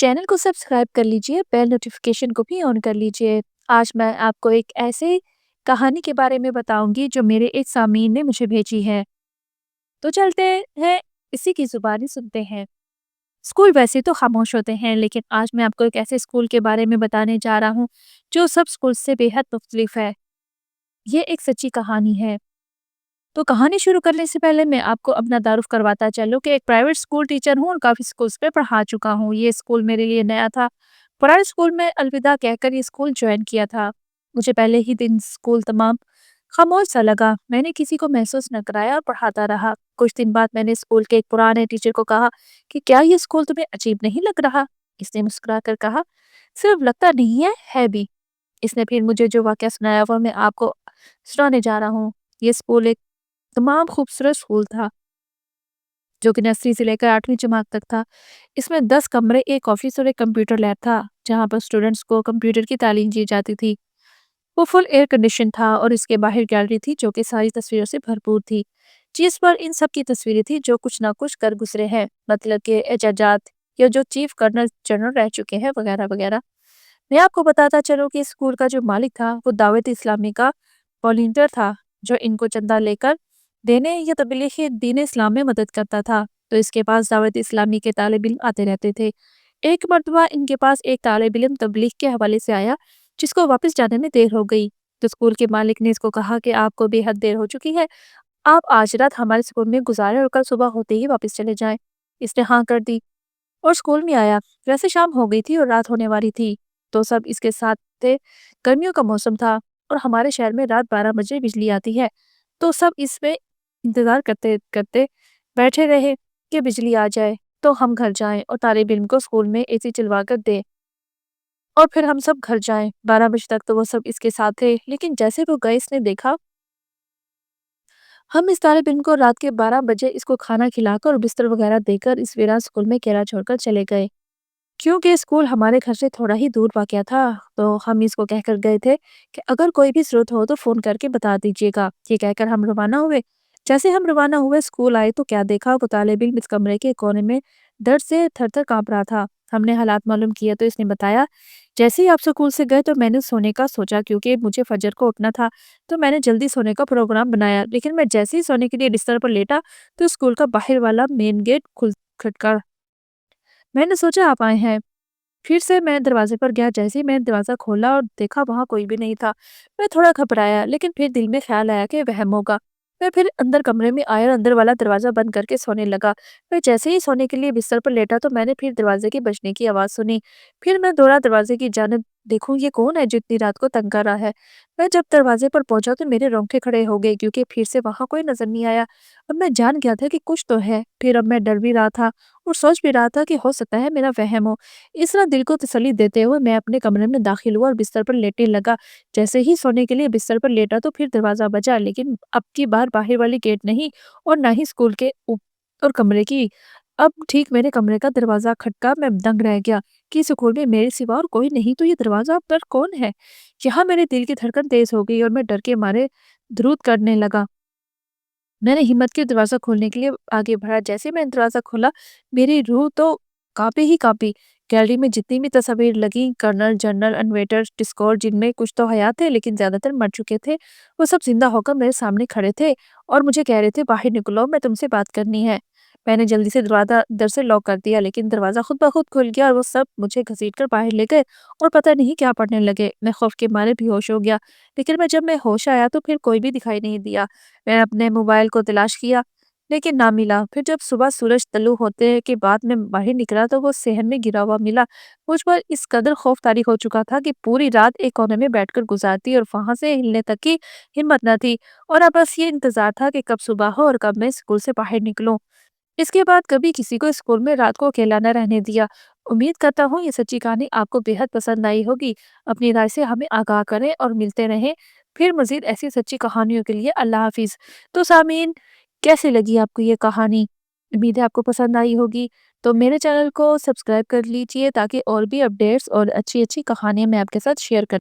Channel को subscribe कर लीजिए, बेल नोटिफिकेशन को भी ऑन कर लीजिए। आज मैं आपको एक ऐसे कहानी के बारे में बताऊंगी जो मेरे एक सामीन ने मुझे भेजी है। तो चलते हैं, इसी की जुबानी सुनते हैं। स्कूल वैसे तो खामोश होते हैं, लेकिन आज मैं आपको एक ऐसे स्कूल के बारे में बताने जा रहा हूँ जो सब स्कूल से बेहद मुख्तलिफ है। ये एक सच्ची कहानी है। तो कहानी शुरू करने से पहले मैं आपको अपना तारुफ करवाता चलूं कि एक प्राइवेट स्कूल टीचर हूँ और काफ़ी स्कूल्स पे पढ़ा चुका हूँ। ये स्कूल मेरे लिए नया था। पुराने स्कूल में अलविदा कहकर ये स्कूल ज्वाइन किया था। मुझे पहले ही दिन स्कूल तमाम खामोश सा लगा। मैंने किसी को महसूस न कराया और पढ़ाता रहा। कुछ दिन बाद मैंने स्कूल के एक पुराने टीचर को कहा कि क्या ये स्कूल तुम्हें अजीब नहीं लग रहा। इसने मुस्कुरा कर कहा, सिर्फ लगता नहीं है भी। इसने फिर मुझे जो वाक़या सुनाया वो मैं आपको सुनाने जा रहा हूँ। ये स्कूल एक तमाम खूबसूरत स्कूल था जो कि नर्सरी से लेकर 8वीं जमात तक था। इसमें 10 कमरे, एक ऑफिस और एक कंप्यूटर लैब था जहाँ पर स्टूडेंट्स को कंप्यूटर की तालीम दी जाती थी। वो फुल एयर कंडीशन था और इसके बाहर गैलरी थी जो कि सारी तस्वीरों से भरपूर थी, जिस पर इन सब की तस्वीरें थी जो कुछ ना कुछ कर गुजरे हैं, मतलब कि एजाजात या जो चीफ कर्नल जनरल रह चुके हैं वगैरह वगैरह। मैं आपको बताता चलूँ कि स्कूल का जो मालिक था वो दावत इस्लामी का वॉलंटियर था, जो इनको चंदा लेकर देने या तबलीग दीन इस्लाम में मदद करता था। तो इसके पास दावत इस्लामी के तालिब इल्म आते रहते थे। एक मरतबा इनके पास एक तालिब इल्म तबलीग के हवाले से आया जिसको वापस जाने में देर हो गई। तो स्कूल के मालिक ने इसको कहा कि आपको बेहद देर हो चुकी है, आप आज रात हमारे स्कूल में गुजारें और कल सुबह होते ही वापस चले जाएं। इसने हाँ कर दी और स्कूल में आया। वैसे शाम हो गई थी और रात होने वाली थी। तो सब इसके साथ थे। गर्मियों का मौसम था और हमारे शहर में रात 12 बजे बिजली आती है। तो सब इसमें इंतज़ार करते करते बैठे रहे कि बिजली आ जाए तो हम घर जाएं और तालिब इल्म को स्कूल में एसी चलवा कर दें और फिर हम सब घर जाएं। 12 बजे तक तो वो सब इसके साथ थे, लेकिन जैसे वो गए इसने देखा हम इस तालिब इल्म को रात के 12 बजे इसको खाना खिलाकर और बिस्तर वगैरह देकर इस वीरान स्कूल में अकेला छोड़कर चले गए। क्योंकि स्कूल हमारे घर से थोड़ा ही दूर वाक़या था, तो हम इसको कहकर गए थे कि अगर कोई भी ज़रूरत हो तो फ़ोन करके बता दीजिएगा। ये कहकर हम रवाना हुए। जैसे हम रवाना हुए स्कूल आए तो क्या देखा, वो तालिब इल्म इस कमरे के कोने में दर्द से थर-थर काँप रहा था। हमने हालात मालूम किए तो इसने बताया, जैसे ही आप स्कूल से गए तो मैंने सोने का सोचा, क्योंकि मुझे फजर को उठना था, तो मैंने जल्दी सोने का प्रोग्राम बनाया। लेकिन मैं जैसे ही सोने के लिए बिस्तर पर लेटा तो स्कूल का बाहर वाला मेन गेट खुल खटका। मैंने सोचा आप आए हैं। फिर से मैं दरवाजे पर गया। जैसे ही मैंने दरवाज़ा खोला और देखा वहाँ कोई भी नहीं था। मैं थोड़ा घबराया, लेकिन फिर दिल में ख़्याल आया कि वहम होगा। मैं फिर अंदर कमरे में आया और अंदर वाला दरवाज़ा बंद करके सोने लगा। मैं जैसे ही सोने के लिए बिस्तर पर लेटा तो मैंने फिर दरवाजे के बजने की आवाज़ सुनी। फिर मैं दौड़ा दरवाजे की जानिब, देखूँ ये कौन है जो इतनी रात को तंग कर रहा है। मैं जब दरवाजे पर पहुँचा तो मेरे रोंगटे खड़े हो गए, क्योंकि फिर से वहाँ कोई नज़र नहीं आया। अब मैं जान गया था कि कुछ तो है। फिर अब मैं डर भी रहा था और सोच भी रहा था कि हो सकता है मेरा वहम हो। इस तरह दिल को तसल्ली देते हुए मैं अपने कमरे में दाखिल हुआ और बिस्तर पर लेटने लगा। जैसे ही सोने के लिए बिस्तर पर लेटा तो फिर दरवाज़ा बजा, लेकिन अब की बार बाहर वाली गेट नहीं और ना ही स्कूल के और कमरे की। अब ठीक मेरे कमरे का दरवाज़ा खटका। मैं दंग रह गया कि स्कूल में मेरे सिवा और कोई नहीं, तो ये दरवाज़ा पर कौन है? यहाँ मेरे दिल की धड़कन तेज़ हो गई और मैं डर के मारे द्रूद करने लगा। मैंने हिम्मत की दरवाज़ा खोलने के लिए आगे बढ़ा। जैसे ही मैंने दरवाज़ा खोला, मेरी रूह तो काँपी ही काँपी। गैलरी में जितनी भी तस्वीर लगी, कर्नल, जनरल, इन्वेटर, डिस्कॉर्ड, जिनमें कुछ तो हयात थे लेकिन ज़्यादातर मर चुके थे, वो सब ज़िंदा होकर मेरे सामने खड़े थे और मुझे कह रहे थे, बाहर निकलो, मैं तुमसे बात करनी है। मैंने जल्दी से दरवाज़ा अंदर से लॉक कर दिया, लेकिन दरवाज़ा खुद ब खुद खुल गया और वो सब मुझे घसीट कर बाहर ले गए और पता नहीं क्या पढ़ने लगे। मैं खौफ के मारे बेहोश हो गया, लेकिन जब मैं होश आया तो फिर कोई भी दिखाई नहीं दिया। मैंने अपने मोबाइल को तलाश किया, लेकिन ना मिला। फिर जब सुबह सूरज तल्लू होते के बाद मैं बाहर निकला तो वो सेहन में गिरा हुआ मिला। मुझ पर इस कदर खौफ तारी हो चुका था कि पूरी रात एक कोने में बैठकर गुजारती और वहां से हिलने तक की हिम्मत न थी। और अब बस ये इंतजार था कि कब सुबह हो और कब मैं स्कूल से बाहर निकलूं। इसके बाद कभी किसी को स्कूल में रात को अकेला न रहने दिया। उम्मीद करता हूँ ये सच्ची कहानी आपको बेहद पसंद आई होगी। अपनी राय से हमें आगाह करें और मिलते रहें फिर मजीद ऐसी सच्ची कहानियों के लिए। अल्लाह हाफिज। तो सामीन, कैसे लगी आपको ये कहानी? उम्मीद है आपको पसंद आई होगी। तो मेरे चैनल को सब्सक्राइब कर लीजिए ताकि और भी अपडेट्स और अच्छी अच्छी कहानियाँ मैं आपके साथ शेयर कर